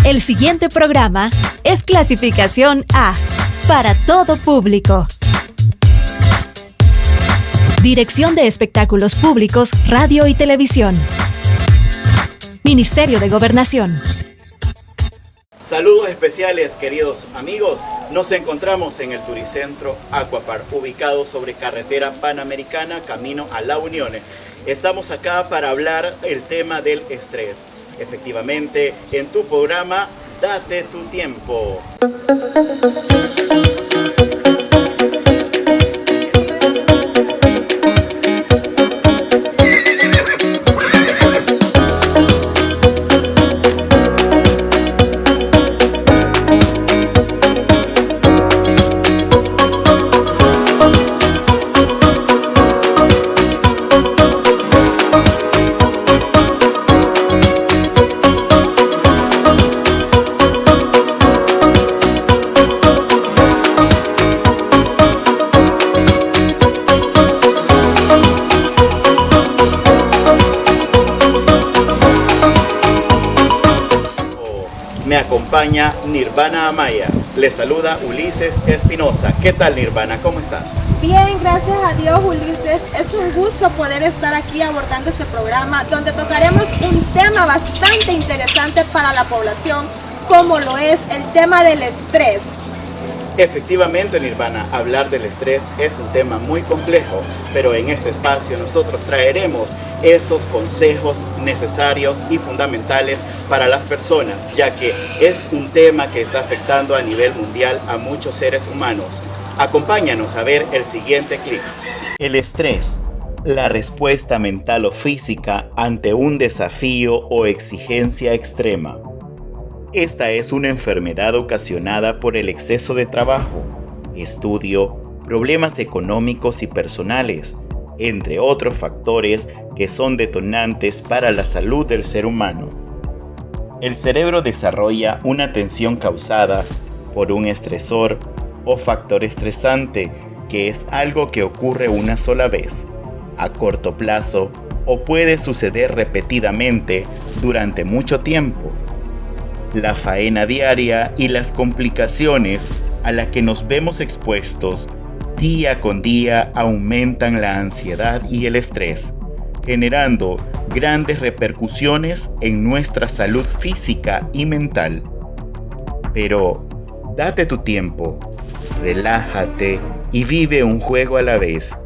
El siguiente programa es clasificación A, para todo público. Dirección de Espectáculos Públicos, Radio y Televisión. Ministerio de Gobernación. Saludos especiales, queridos amigos. Nos encontramos en el Turicentro Aquapar, ubicado sobre carretera panamericana, camino a La Unión. Estamos acá para hablar el tema del estrés. Efectivamente, en tu programa, Date tu tiempo. Me acompaña Nirvana Amaya. Le saluda Ulises Espinosa. ¿Qué tal, Nirvana? ¿Cómo estás? Bien, gracias a Dios, Ulises. Es un gusto poder estar aquí abordando este programa donde tocaremos un tema bastante interesante para la población, como lo es el tema del estrés. Efectivamente, Nirvana, hablar del estrés es un tema muy complejo, pero en este espacio nosotros traeremos esos consejos necesarios y fundamentales para las personas, ya que es un tema que está afectando a nivel mundial a muchos seres humanos. Acompáñanos a ver el siguiente clip. El estrés, la respuesta mental o física ante un desafío o exigencia extrema. Esta es una enfermedad ocasionada por el exceso de trabajo, estudio, problemas económicos y personales, entre otros factores que son detonantes para la salud del ser humano. El cerebro desarrolla una tensión causada por un estresor o factor estresante, que es algo que ocurre una sola vez, a corto plazo, o puede suceder repetidamente durante mucho tiempo. La faena diaria y las complicaciones a las que nos vemos expuestos día con día aumentan la ansiedad y el estrés, generando grandes repercusiones en nuestra salud física y mental. Pero date tu tiempo, relájate y vive un juego a la vez.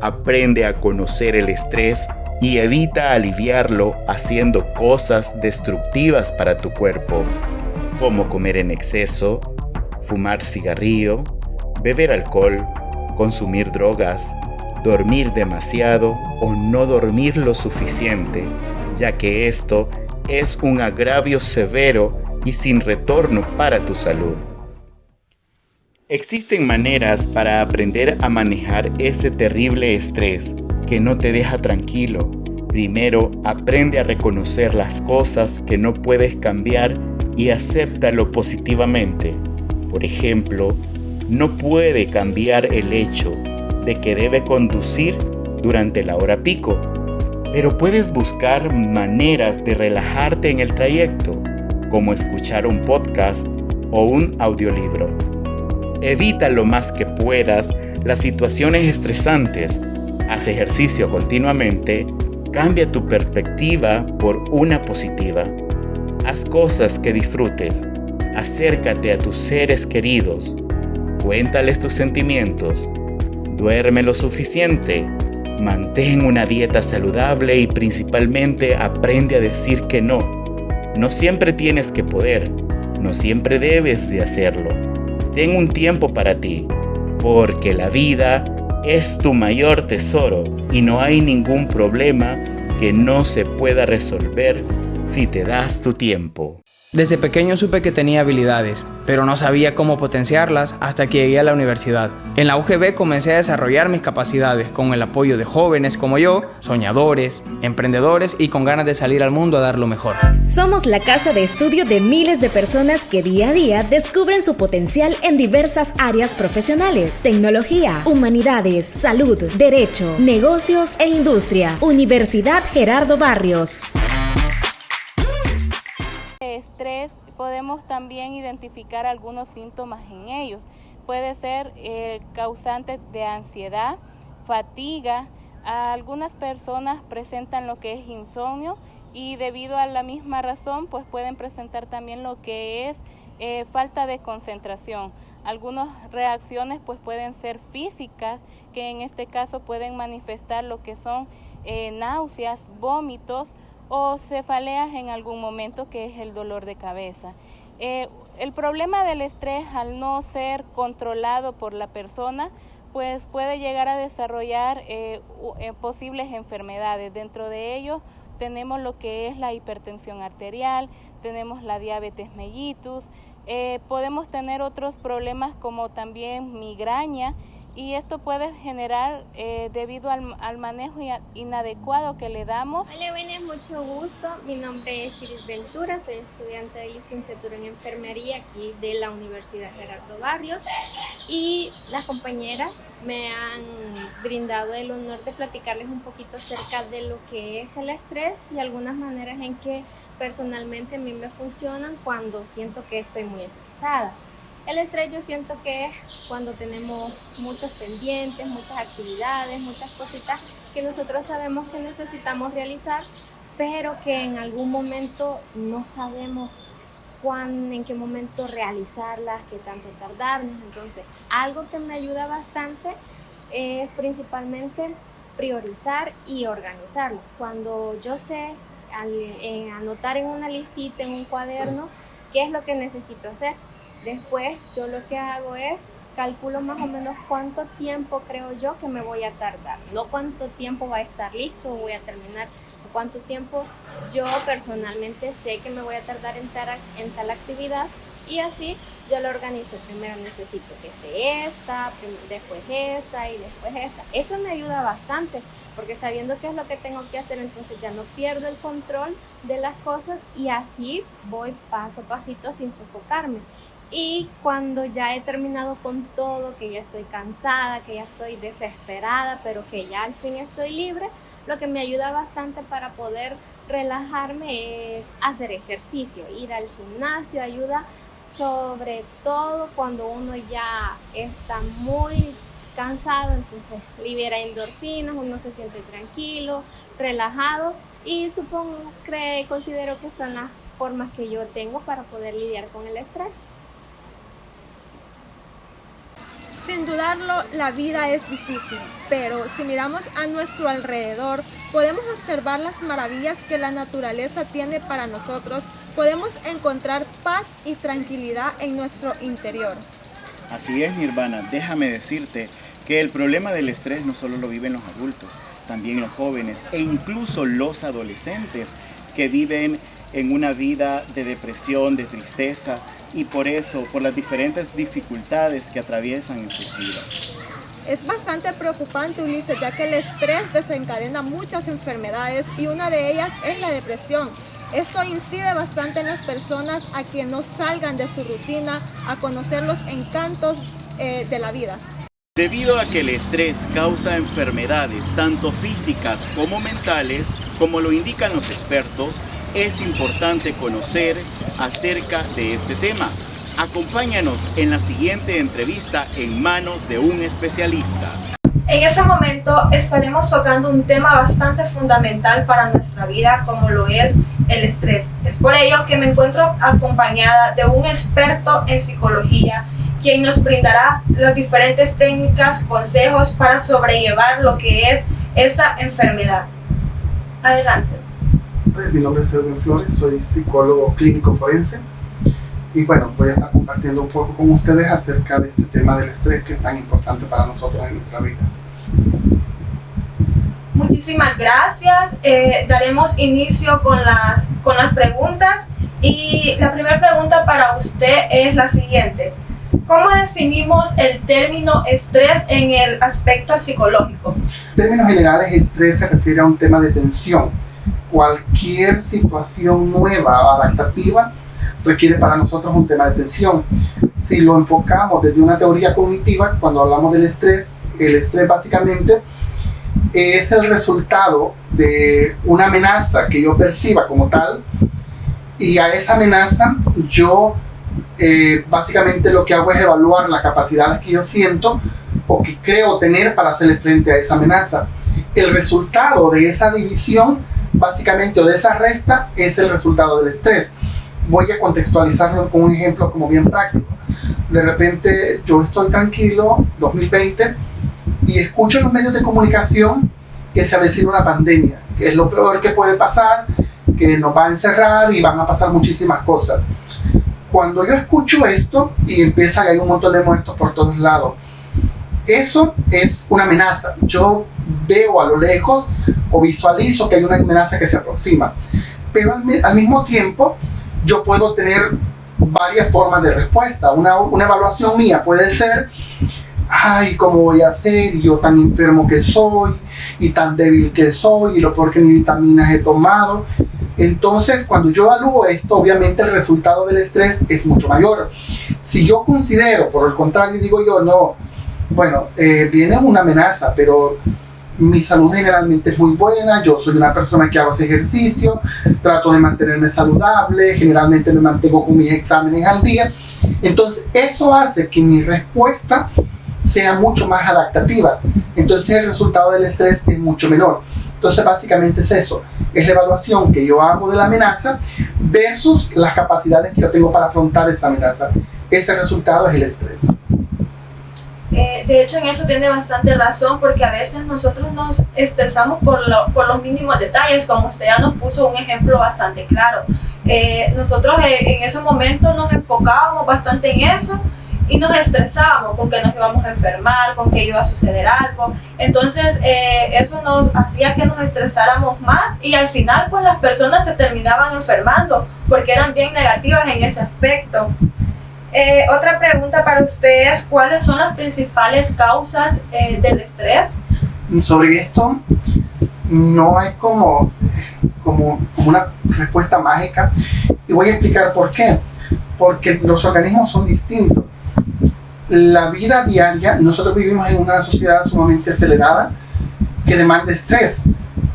Aprende a conocer el estrés y evita aliviarlo haciendo cosas destructivas para tu cuerpo, como comer en exceso, fumar cigarrillo, beber alcohol, consumir drogas, dormir demasiado o no dormir lo suficiente, ya que esto es un agravio severo y sin retorno para tu salud. Existen maneras para aprender a manejar ese terrible estrés que no te deja tranquilo. Primero, aprende a reconocer las cosas que no puedes cambiar y acéptalo positivamente. Por ejemplo, no puede cambiar el hecho de que debe conducir durante la hora pico, pero puedes buscar maneras de relajarte en el trayecto, como escuchar un podcast o un audiolibro. Evita lo más que puedas las situaciones estresantes. Haz ejercicio continuamente, cambia tu perspectiva por una positiva. Haz cosas que disfrutes, acércate a tus seres queridos, cuéntales tus sentimientos, duerme lo suficiente, mantén una dieta saludable y principalmente aprende a decir que no. No siempre tienes que poder, no siempre debes de hacerlo. Ten un tiempo para ti, porque la vida es tu mayor tesoro y no hay ningún problema que no se pueda resolver si te das tu tiempo. Desde pequeño supe que tenía habilidades, pero no sabía cómo potenciarlas hasta que llegué a la universidad. En la UGB comencé a desarrollar mis capacidades con el apoyo de jóvenes como yo, soñadores, emprendedores y con ganas de salir al mundo a dar lo mejor. Somos la casa de estudio de miles de personas que día a día descubren su potencial en diversas áreas profesionales: tecnología, humanidades, salud, derecho, negocios e industria. Universidad Gerardo Barrios. estrés podemos también identificar algunos síntomas en ellos. Puede ser causante de ansiedad, fatiga. Algunas personas presentan lo que es insomnio y debido a la misma razón pues pueden presentar también lo que es falta de concentración. Algunas reacciones pues pueden ser físicas, que en este caso pueden manifestar lo que son náuseas, vómitos o cefaleas en algún momento, que es el dolor de cabeza. El problema del estrés, al no ser controlado por la persona, pues puede llegar a desarrollar posibles enfermedades. Dentro de ellos tenemos lo que es la hipertensión arterial, tenemos la diabetes mellitus, podemos tener otros problemas como también migraña, y esto puede generar debido al manejo inadecuado que le damos. Hola, buenas, mucho gusto. Mi nombre es Iris Ventura, soy estudiante de licenciatura en enfermería aquí de la Universidad Gerardo Barrios, y las compañeras me han brindado el honor de platicarles un poquito acerca de lo que es el estrés y algunas maneras en que personalmente a mí me funcionan cuando siento que estoy muy estresada. El estrés yo siento que es cuando tenemos muchos pendientes, muchas actividades, muchas cositas que nosotros sabemos que necesitamos realizar, pero que en algún momento no sabemos en qué momento realizarlas, qué tanto tardarnos. Entonces, algo que me ayuda bastante es principalmente priorizar y organizarlo. Cuando yo sé anotar en una listita, en un cuaderno, qué es lo que necesito hacer. Después yo lo que hago es calculo más o menos cuánto tiempo creo yo que me voy a tardar, no cuánto tiempo va a estar listo o voy a terminar, o cuánto tiempo yo personalmente sé que me voy a tardar en tal actividad, y así yo lo organizo. Primero necesito que esté esta, después esta y después esta. Eso me ayuda bastante, porque sabiendo qué es lo que tengo que hacer, entonces ya no pierdo el control de las cosas y así voy paso a pasito sin sofocarme. Y cuando ya he terminado con todo, que ya estoy cansada, que ya estoy desesperada, pero que ya al fin estoy libre, lo que me ayuda bastante para poder relajarme es hacer ejercicio. Ir al gimnasio ayuda, sobre todo cuando uno ya está muy cansado, entonces libera endorfinas, uno se siente tranquilo, relajado, y considero que son las formas que yo tengo para poder lidiar con el estrés. Sin dudarlo, la vida es difícil, pero si miramos a nuestro alrededor, podemos observar las maravillas que la naturaleza tiene para nosotros. Podemos encontrar paz y tranquilidad en nuestro interior. Así es, Nirvana. Déjame decirte que el problema del estrés no solo lo viven los adultos, también los jóvenes e incluso los adolescentes que viven en una vida de depresión, de tristeza, y por las diferentes dificultades que atraviesan en sus vidas. Es bastante preocupante, Ulises, ya que el estrés desencadena muchas enfermedades y una de ellas es la depresión. Esto incide bastante en las personas a que no salgan de su rutina, a conocer los encantos de la vida. Debido a que el estrés causa enfermedades tanto físicas como mentales, como lo indican los expertos, es importante conocer acerca de este tema. Acompáñanos en la siguiente entrevista en manos de un especialista. En ese momento estaremos tocando un tema bastante fundamental para nuestra vida, como lo es el estrés. Es por ello que me encuentro acompañada de un experto en psicología, quien nos brindará las diferentes técnicas, consejos para sobrellevar lo que es esa enfermedad. Adelante. Mi nombre es Edwin Flores, soy psicólogo clínico forense y bueno, voy a estar compartiendo un poco con ustedes acerca de este tema del estrés que es tan importante para nosotros en nuestra vida. Muchísimas gracias. Daremos inicio con las preguntas, y la primera pregunta para usted es la siguiente. ¿Cómo definimos el término estrés en el aspecto psicológico? En términos generales, estrés se refiere a un tema de tensión. Cualquier situación nueva o adaptativa requiere para nosotros un tema de tensión. Si lo enfocamos desde una teoría cognitiva, cuando hablamos del estrés, el estrés básicamente es el resultado de una amenaza que yo perciba como tal Y a esa amenaza yo básicamente lo que hago es evaluar las capacidades que yo siento o que creo tener para hacerle frente a esa amenaza. El resultado de esa división, básicamente, o de esa resta, es el resultado del estrés. Voy a contextualizarlo con un ejemplo como bien práctico. De repente yo estoy tranquilo, 2020, y escucho en los medios de comunicación que se avecina una pandemia, que es lo peor que puede pasar, que nos va a encerrar y van a pasar muchísimas cosas. Cuando yo escucho esto y empieza y hay un montón de muertos por todos lados, eso es una amenaza. Yo veo a lo lejos o visualizo que hay una amenaza que se aproxima, pero al mismo tiempo yo puedo tener varias formas de respuesta. Una evaluación mía puede ser: ay, ¿cómo voy a hacer? Yo tan enfermo que soy y tan débil que soy y lo peor que ni vitaminas he tomado. Entonces, cuando yo evalúo esto, obviamente el resultado del estrés es mucho mayor. Si yo considero, por el contrario, digo yo, no, bueno, viene una amenaza, pero mi salud generalmente es muy buena, yo soy una persona que hago ese ejercicio, trato de mantenerme saludable, generalmente me mantengo con mis exámenes al día. Entonces, eso hace que mi respuesta sea mucho más adaptativa. Entonces, el resultado del estrés es mucho menor. Entonces, básicamente es eso. Es la evaluación que yo hago de la amenaza versus las capacidades que yo tengo para afrontar esa amenaza. Ese resultado es el estrés. De hecho, en eso tiene bastante razón, porque a veces nosotros nos estresamos por los mínimos detalles, como usted ya nos puso un ejemplo bastante claro. Nosotros en ese momento nos enfocábamos bastante en eso y nos estresábamos con que nos íbamos a enfermar, con que iba a suceder algo. Entonces eso nos hacía que nos estresáramos más y al final pues las personas se terminaban enfermando porque eran bien negativas en ese aspecto. Otra pregunta para ustedes: ¿cuáles son las principales causas del estrés? Sobre esto no hay como una respuesta mágica, y voy a explicar por qué. Porque los organismos son distintos. La vida diaria, nosotros vivimos en una sociedad sumamente acelerada que demanda estrés.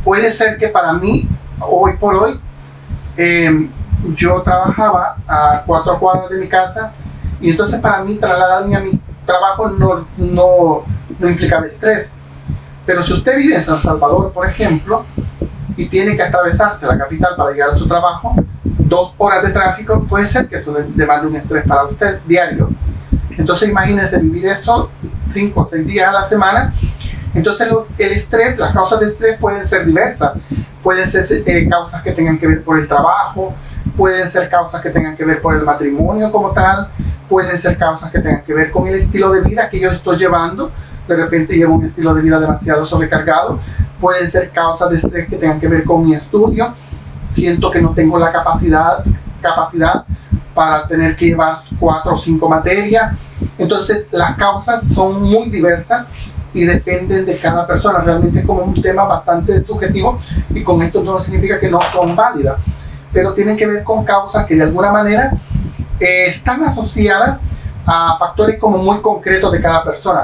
Puede ser que para mí, hoy por hoy, yo trabajaba a 4 cuadras de mi casa, y entonces para mí trasladarme a mi trabajo no implicaba estrés. Pero si usted vive en San Salvador, por ejemplo, y tiene que atravesarse la capital para llegar a su trabajo, 2 horas de tráfico, puede ser que eso demande un estrés para usted diario. Entonces imagínense vivir eso 5 o 6 días a la semana. Entonces el estrés, las causas de estrés pueden ser diversas. Pueden ser causas que tengan que ver por el trabajo, pueden ser causas que tengan que ver por el matrimonio como tal, pueden ser causas que tengan que ver con el estilo de vida que yo estoy llevando. De repente llevo un estilo de vida demasiado sobrecargado. Pueden ser causas de estrés que tengan que ver con mi estudio. Siento que no tengo la capacidad para tener que llevar 4 o 5 materias. Entonces las causas son muy diversas y dependen de cada persona. Realmente es como un tema bastante subjetivo, y con esto no significa que no son válidas, pero tienen que ver con causas que de alguna manera están asociadas a factores como muy concretos de cada persona.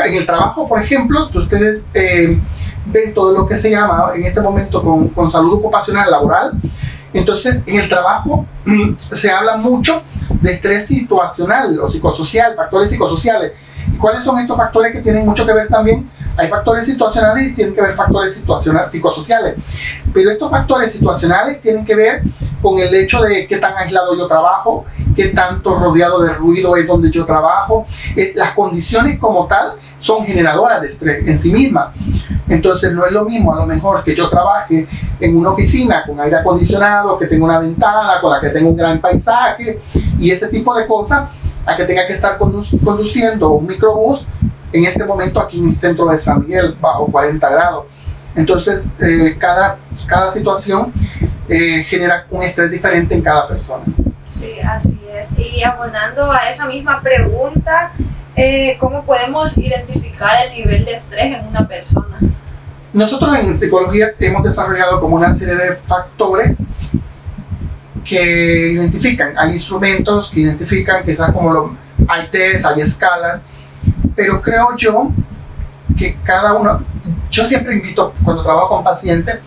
En el trabajo, por ejemplo, ustedes ven todo lo que se llama en este momento con salud ocupacional laboral. Entonces, en el trabajo se habla mucho de estrés situacional o psicosocial, factores psicosociales. ¿Y cuáles son estos factores que tienen mucho que ver también? Hay factores situacionales y tienen que ver factores psicosociales. Pero estos factores situacionales tienen que ver con el hecho de qué tan aislado yo trabajo, qué tanto rodeado de ruido es donde yo trabajo. Las condiciones como tal son generadoras de estrés en sí mismas. Entonces no es lo mismo a lo mejor que yo trabaje en una oficina con aire acondicionado, que tenga una ventana, con la que tenga un gran paisaje y ese tipo de cosas, a que tenga que estar conduciendo un microbús en este momento aquí en el centro de San Miguel bajo 40 grados. Entonces cada situación genera un estrés diferente en cada persona. Sí, así es. Y abonando a esa misma pregunta, ¿cómo podemos identificar el nivel de estrés en una persona? Nosotros en psicología hemos desarrollado como una serie de factores que identifican. Hay instrumentos que identifican, quizás hay test, hay escalas, pero creo yo que cada uno, yo siempre invito cuando trabajo con pacientes,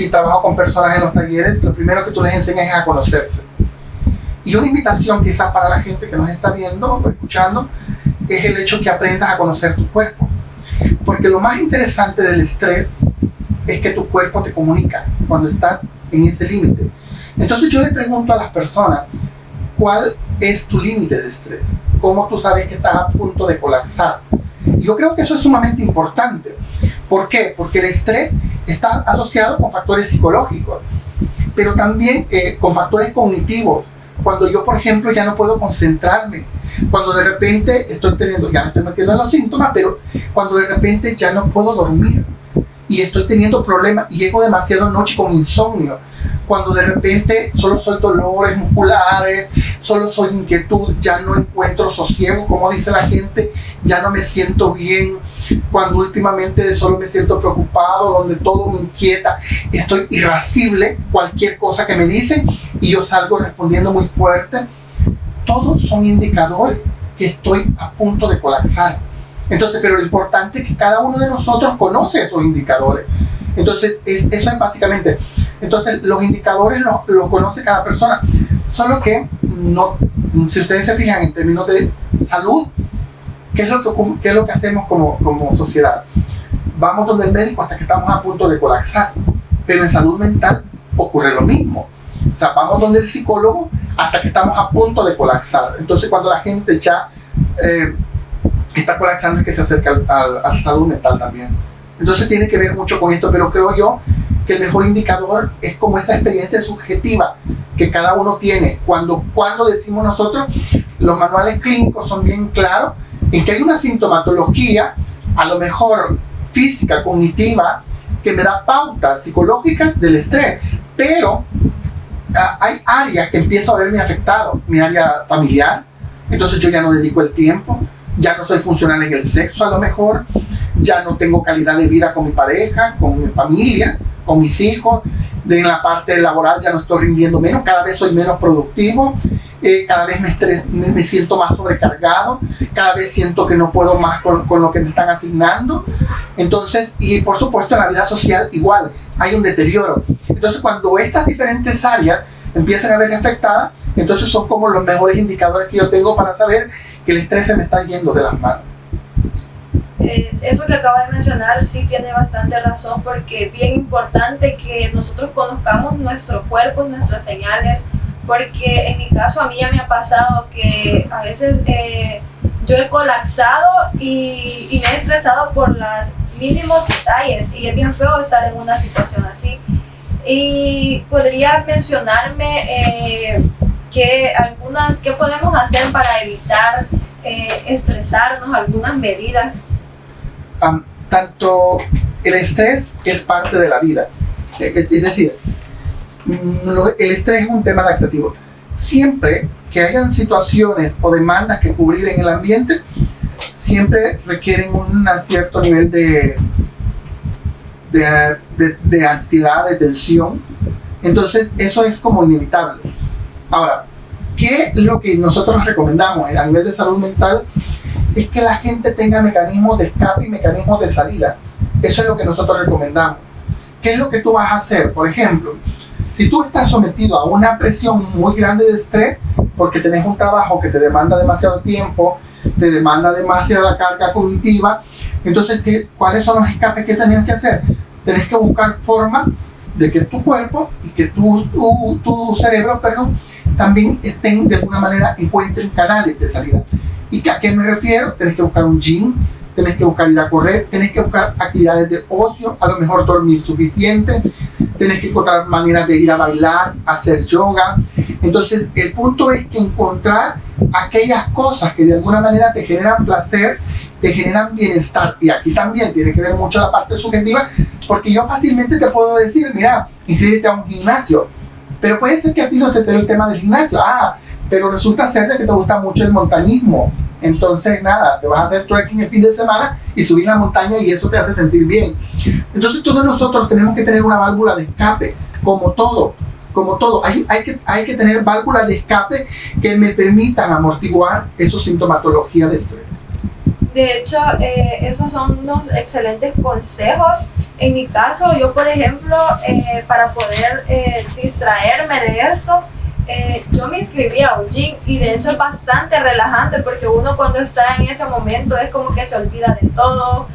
y trabajo con personas en los talleres, lo primero que tú les enseñas es a conocerse. Y una invitación quizás para la gente que nos está viendo o escuchando es el hecho que aprendas a conocer tu cuerpo. Porque lo más interesante del estrés es que tu cuerpo te comunica cuando estás en ese límite. Entonces yo le pregunto a las personas, ¿cuál es tu límite de estrés? ¿Cómo tú sabes que estás a punto de colapsar? Yo creo que eso es sumamente importante. ¿Por qué? Porque el estrés está asociado con factores psicológicos, pero también con factores cognitivos. Cuando yo, por ejemplo, ya no puedo concentrarme, cuando de repente ya me estoy metiendo en los síntomas, pero cuando de repente ya no puedo dormir y estoy teniendo problemas y llego demasiado noche con insomnio, cuando de repente solo soy dolores musculares, solo soy inquietud, ya no encuentro sosiego, como dice la gente, ya no me siento bien, cuando últimamente solo me siento preocupado, donde todo me inquieta, estoy irascible, cualquier cosa que me dicen y yo salgo respondiendo muy fuerte, todos son indicadores que estoy a punto de colapsar. Entonces, pero lo importante es que cada uno de nosotros conoce esos indicadores. Entonces, eso es básicamente. Entonces, los indicadores los conoce cada persona. Solo que, si ustedes se fijan en términos de salud, ¿qué es lo que hacemos como sociedad? Vamos donde el médico hasta que estamos a punto de colapsar. Pero en salud mental ocurre lo mismo. O sea, vamos donde el psicólogo hasta que estamos a punto de colapsar. Entonces, cuando la gente ya está colapsando, es que se acerca a salud mental también. Entonces, tiene que ver mucho con esto, pero creo yo que el mejor indicador es como esa experiencia subjetiva que cada uno tiene. Cuando decimos nosotros, los manuales clínicos son bien claros en que hay una sintomatología, a lo mejor física, cognitiva, que me da pautas psicológicas del estrés, pero hay áreas que empiezo a verme afectado, mi área familiar, entonces yo ya no dedico el tiempo, ya no soy funcional en el sexo a lo mejor, ya no tengo calidad de vida con mi pareja, con mi familia, con mis hijos, en la parte laboral ya no estoy rindiendo menos, cada vez soy menos productivo, cada vez me siento más sobrecargado, cada vez siento que no puedo más con lo que me están asignando. Entonces, y por supuesto en la vida social igual, hay un deterioro. Entonces cuando estas diferentes áreas empiezan a verse afectadas, entonces son como los mejores indicadores que yo tengo para saber que el estrés se me está yendo de las manos. Eso que acaba de mencionar sí tiene bastante razón, porque es bien importante que nosotros conozcamos nuestro cuerpo, nuestras señales, porque en mi caso a mí ya me ha pasado que a veces yo he colapsado y me he estresado por los mínimos detalles y es bien feo estar en una situación así. Y podría mencionarme qué podemos hacer para evitar estresarnos, el medidas. Tanto el estrés es parte de la vida, es decir, el estrés es un tema adaptativo. Siempre que hayan situaciones o demandas que cubrir en el ambiente, siempre requieren un cierto nivel de ansiedad, de tensión. Entonces eso es como inevitable. Ahora, ¿qué es lo que nosotros recomendamos a nivel de salud mental? Es que la gente tenga mecanismos de escape y mecanismos de salida. Eso es lo que nosotros recomendamos. ¿Qué es lo que tú vas a hacer? Por ejemplo, si tú estás sometido a una presión muy grande de estrés, porque tenés un trabajo que te demanda demasiado tiempo, te demanda demasiada carga cognitiva, entonces, ¿cuáles son los escapes que tenés que hacer? Tenés que buscar formas de que tu cuerpo y que tu cerebro, también estén de alguna manera, encuentren canales de salida. ¿Y a qué me refiero? Tenés que buscar un gym, tenés que buscar ir a correr, tenés que buscar actividades de ocio, a lo mejor dormir suficiente, tenés que encontrar maneras de ir a bailar, hacer yoga. Entonces, el punto es que encontrar aquellas cosas que de alguna manera te generan placer, te generan bienestar. Y aquí también tiene que ver mucho la parte subjetiva, porque yo fácilmente te puedo decir, mira, inscríbete a un gimnasio, pero puede ser que a ti no se te dé el tema del gimnasio. Pero resulta ser de que te gusta mucho el montañismo. Entonces, nada, te vas a hacer trekking el fin de semana y subir la montaña y eso te hace sentir bien. Entonces, todos nosotros tenemos que tener una válvula de escape, como todo. Hay que tener válvulas de escape que me permitan amortiguar esas sintomatologías de estrés. De hecho, esos son unos excelentes consejos En mi caso, yo por ejemplo, para poder distraerme de esto, yo me inscribí a un gym y de hecho es bastante relajante porque uno cuando está en ese momento es como que se olvida de todo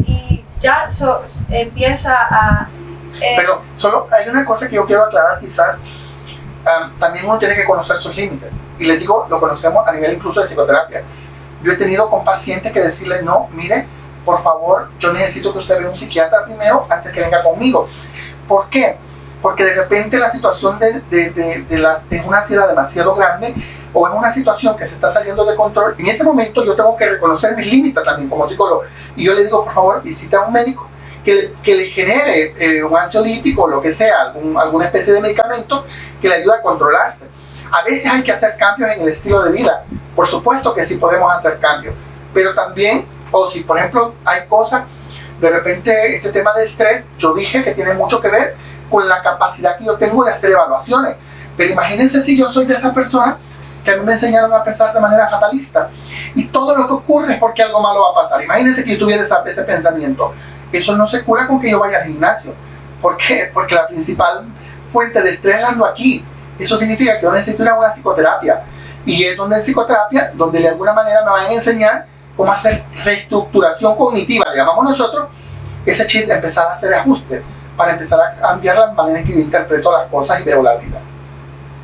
y ya empieza a... Pero solo hay una cosa que yo quiero aclarar quizás, también uno tiene que conocer sus límites. Y les digo, lo conocemos a nivel incluso de psicoterapia. Yo he tenido con pacientes que decirles, no, mire, por favor, yo necesito que usted vea un psiquiatra primero antes que venga conmigo. ¿Por qué? Porque de repente la situación es una ansiedad demasiado grande o es una situación que se está saliendo de control. En ese momento yo tengo que reconocer mis límites también como psicólogo. Y yo le digo, por favor, visita a un médico que le genere un ansiolítico o lo que sea, alguna especie de medicamento que le ayude a controlarse. A veces hay que hacer cambios en el estilo de vida. Por supuesto que sí podemos hacer cambios. Pero también, o si por ejemplo hay cosas, de repente este tema de estrés, yo dije que tiene mucho que ver con la capacidad que yo tengo de hacer evaluaciones. Pero imagínense si yo soy de esa persona que a mí me enseñaron a pensar de manera fatalista. Y todo lo que ocurre es porque algo malo va a pasar. Imagínense que yo tuviera ese pensamiento. Eso no se cura con que yo vaya al gimnasio. ¿Por qué? Porque la principal fuente de estrés la ando aquí. Eso significa que yo necesito ir a una psicoterapia. Y es donde en psicoterapia, donde de alguna manera me van a enseñar cómo hacer reestructuración cognitiva, le llamamos nosotros, ese chip, empezar a hacer ajustes para empezar a cambiar la manera en que yo interpreto las cosas y veo la vida.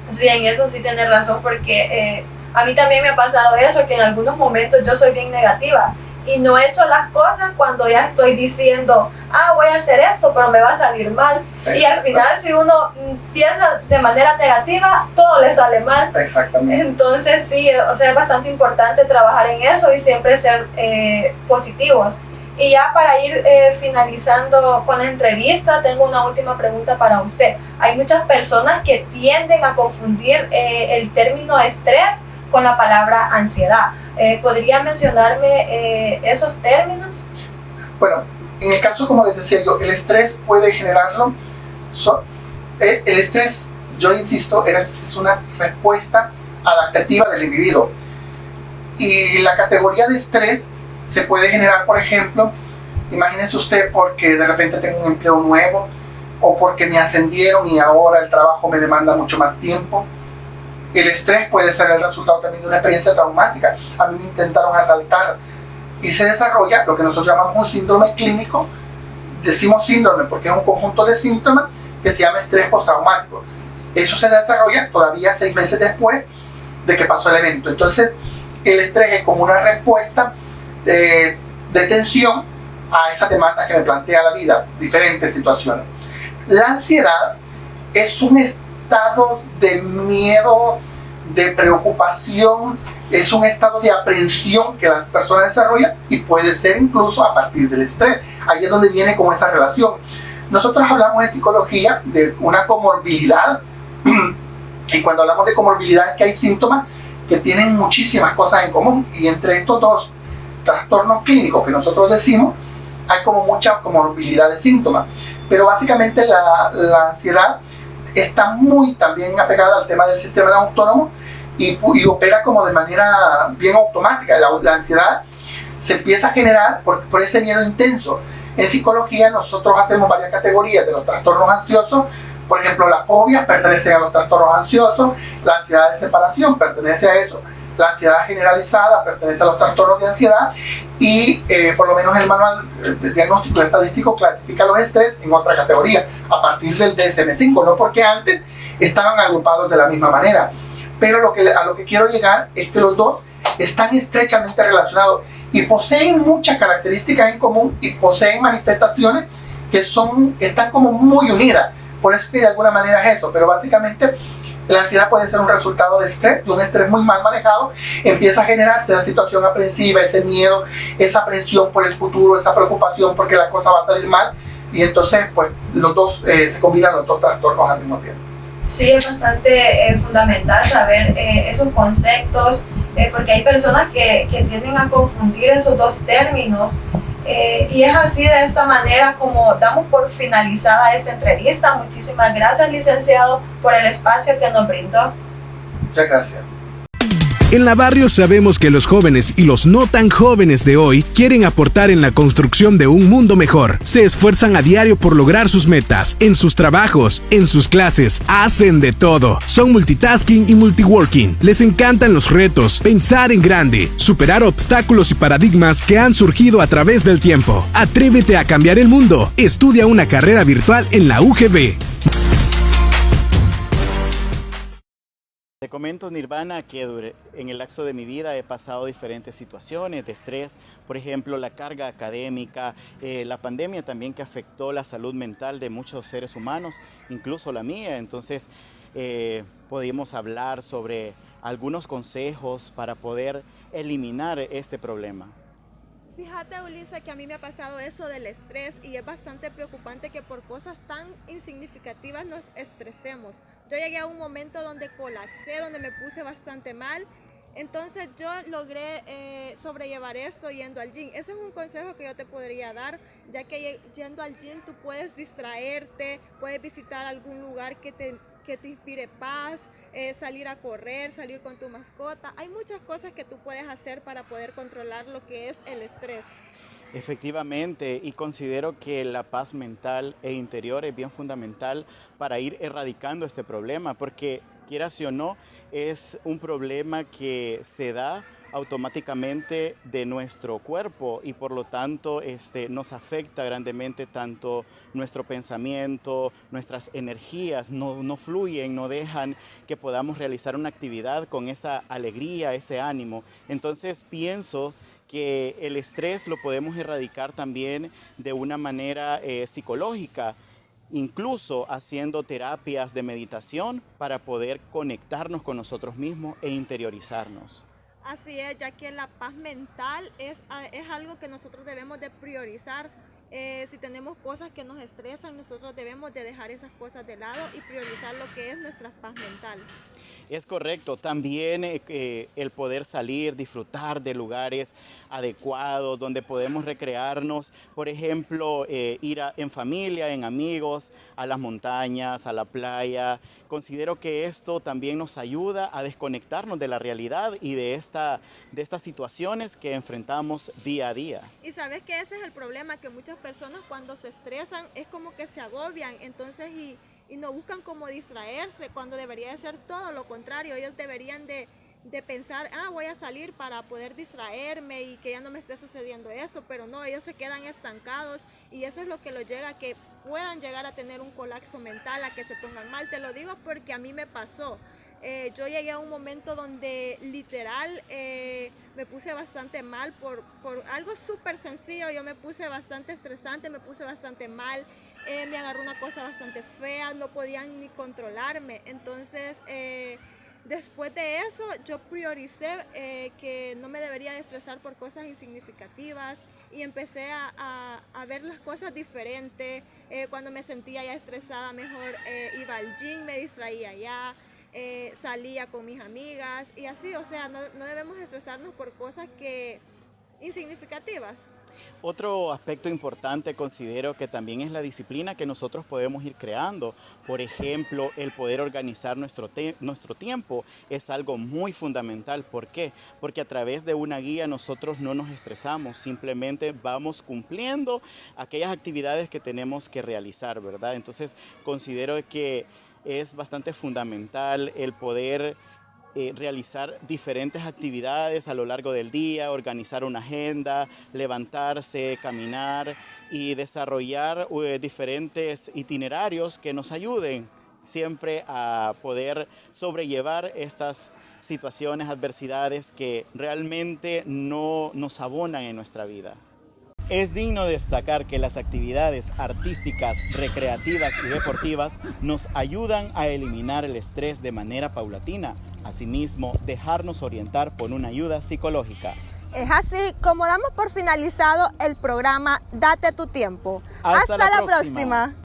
Sí, en eso sí tienes razón, porque a mí también me ha pasado eso, que en algunos momentos yo soy bien negativa y no he hecho las cosas cuando ya estoy diciendo, voy a hacer esto, pero me va a salir mal. Y al final, si uno piensa de manera negativa, todo le sale mal. Exactamente. Entonces sí, o sea, es bastante importante trabajar en eso y siempre ser positivos. Y ya para ir finalizando con la entrevista, tengo una última pregunta para usted. Hay muchas personas que tienden a confundir el término estrés con la palabra ansiedad. ¿Podría mencionarme esos términos? Bueno, en el caso, como les decía yo, el estrés puede generarlo. El estrés, yo insisto, es una respuesta adaptativa del individuo. Y la categoría de estrés se puede generar, por ejemplo, imagínense usted porque de repente tengo un empleo nuevo o porque me ascendieron y ahora el trabajo me demanda mucho más tiempo. El estrés puede ser el resultado también de una experiencia traumática. A mí me intentaron asaltar y se desarrolla lo que nosotros llamamos un síndrome clínico. Decimos síndrome porque es un conjunto de síntomas que se llama estrés postraumático. Eso se desarrolla todavía 6 meses después de que pasó el evento. Entonces, el estrés es como una respuesta de tensión a esa temática que me plantea la vida, diferentes situaciones. La ansiedad es un estado de miedo, de preocupación, es un estado de aprensión que las personas desarrollan y puede ser incluso a partir del estrés. Ahí es donde viene como esa relación. Nosotros hablamos en psicología de una comorbilidad y cuando hablamos de comorbilidad es que hay síntomas que tienen muchísimas cosas en común y entre estos dos trastornos clínicos que nosotros decimos hay como mucha comorbilidad de síntomas, pero básicamente la ansiedad está muy también apegada al tema del sistema autónomo y opera como de manera bien automática. La ansiedad se empieza a generar por ese miedo intenso. En psicología nosotros hacemos varias categorías de los trastornos ansiosos. Por ejemplo, las fobias pertenecen a los trastornos ansiosos, la ansiedad de separación pertenece a eso, la ansiedad generalizada pertenece a los trastornos de ansiedad y por lo menos el manual de diagnóstico y estadístico clasifica los estrés en otra categoría a partir del DSM-5, no porque antes estaban agrupados de la misma manera, pero a lo que quiero llegar es que los dos están estrechamente relacionados y poseen muchas características en común y poseen manifestaciones que están como muy unidas. Por eso que de alguna manera es eso, pero básicamente la ansiedad puede ser un resultado de estrés, de un estrés muy mal manejado. Empieza a generarse esa situación aprensiva, ese miedo, esa aprensión por el futuro, esa preocupación porque la cosa va a salir mal. Y entonces, pues, los dos se combinan los dos trastornos al mismo tiempo. Sí, es bastante fundamental saber esos conceptos, porque hay personas que tienden a confundir esos dos términos. Y es así, de esta manera, como damos por finalizada esta entrevista. Muchísimas gracias, licenciado, por el espacio que nos brindó. Muchas gracias. En la Barrios sabemos que los jóvenes y los no tan jóvenes de hoy quieren aportar en la construcción de un mundo mejor. Se esfuerzan a diario por lograr sus metas. En sus trabajos, en sus clases, hacen de todo. Son multitasking y multiworking. Les encantan los retos, pensar en grande, superar obstáculos y paradigmas que han surgido a través del tiempo. Atrévete a cambiar el mundo. Estudia una carrera virtual en la UGB. Te comento, Nirvana, que en el lapso de mi vida he pasado diferentes situaciones de estrés, por ejemplo, la carga académica, la pandemia también que afectó la salud mental de muchos seres humanos, incluso la mía. Entonces, podíamos hablar sobre algunos consejos para poder eliminar este problema. Fíjate, Ulises, que a mí me ha pasado eso del estrés y es bastante preocupante que por cosas tan insignificativas nos estresemos. Yo llegué a un momento donde colapsé, donde me puse bastante mal. Entonces yo logré sobrellevar esto yendo al gym. Ese es un consejo que yo te podría dar, ya que yendo al gym tú puedes distraerte, puedes visitar algún lugar que te inspire paz, salir a correr, salir con tu mascota. Hay muchas cosas que tú puedes hacer para poder controlar lo que es el estrés. Efectivamente, y considero que la paz mental e interior es bien fundamental para ir erradicando este problema, porque quieras o no, es un problema que se da automáticamente de nuestro cuerpo y por lo tanto nos afecta grandemente tanto nuestro pensamiento, nuestras energías no fluyen, no dejan que podamos realizar una actividad con esa alegría, ese ánimo. Entonces pienso que el estrés lo podemos erradicar también de una manera psicológica, incluso haciendo terapias de meditación para poder conectarnos con nosotros mismos e interiorizarnos. Así es, ya que la paz mental es algo que nosotros debemos de priorizar. Si tenemos cosas que nos estresan, nosotros debemos de dejar esas cosas de lado y priorizar lo que es nuestra paz mental. Es correcto, también el poder salir, disfrutar de lugares adecuados donde podemos recrearnos, por ejemplo, ir en familia, en amigos, a las montañas, a la playa. Considero que esto también nos ayuda a desconectarnos de la realidad y de estas situaciones que enfrentamos día a día. Y sabes que ese es el problema, que muchas personas cuando se estresan es como que se agobian, entonces y no buscan cómo distraerse, cuando debería de ser todo lo contrario. Ellos deberían de pensar, voy a salir para poder distraerme y que ya no me esté sucediendo eso, pero no, ellos se quedan estancados y eso es lo que los llega a que puedan llegar a tener un colapso mental, a que se pongan mal. Te lo digo porque a mí me pasó. Yo llegué a un momento donde literal me puse bastante mal por algo súper sencillo. Yo me puse bastante estresante, me puse bastante mal, me agarró una cosa bastante fea, no podían ni controlarme. Entonces después de eso yo prioricé que no me debería de estresar por cosas insignificativas y empecé a ver las cosas diferentes. Cuando me sentía ya estresada, mejor iba al gym, me distraía ya. Salía con mis amigas y así, o sea, no debemos estresarnos por cosas insignificativas. Otro aspecto importante considero que también es la disciplina que nosotros podemos ir creando. Por ejemplo, el poder organizar nuestro tiempo es algo muy fundamental. ¿Por qué? Porque a través de una guía nosotros no nos estresamos, simplemente vamos cumpliendo aquellas actividades que tenemos que realizar, ¿verdad? Entonces considero que es bastante fundamental el poder realizar diferentes actividades a lo largo del día, organizar una agenda, levantarse, caminar y desarrollar diferentes itinerarios que nos ayuden siempre a poder sobrellevar estas situaciones, adversidades que realmente no nos abonan en nuestra vida. Es digno destacar que las actividades artísticas, recreativas y deportivas nos ayudan a eliminar el estrés de manera paulatina. Asimismo, dejarnos orientar por una ayuda psicológica. Es así como damos por finalizado el programa Date tu tiempo. Hasta la próxima.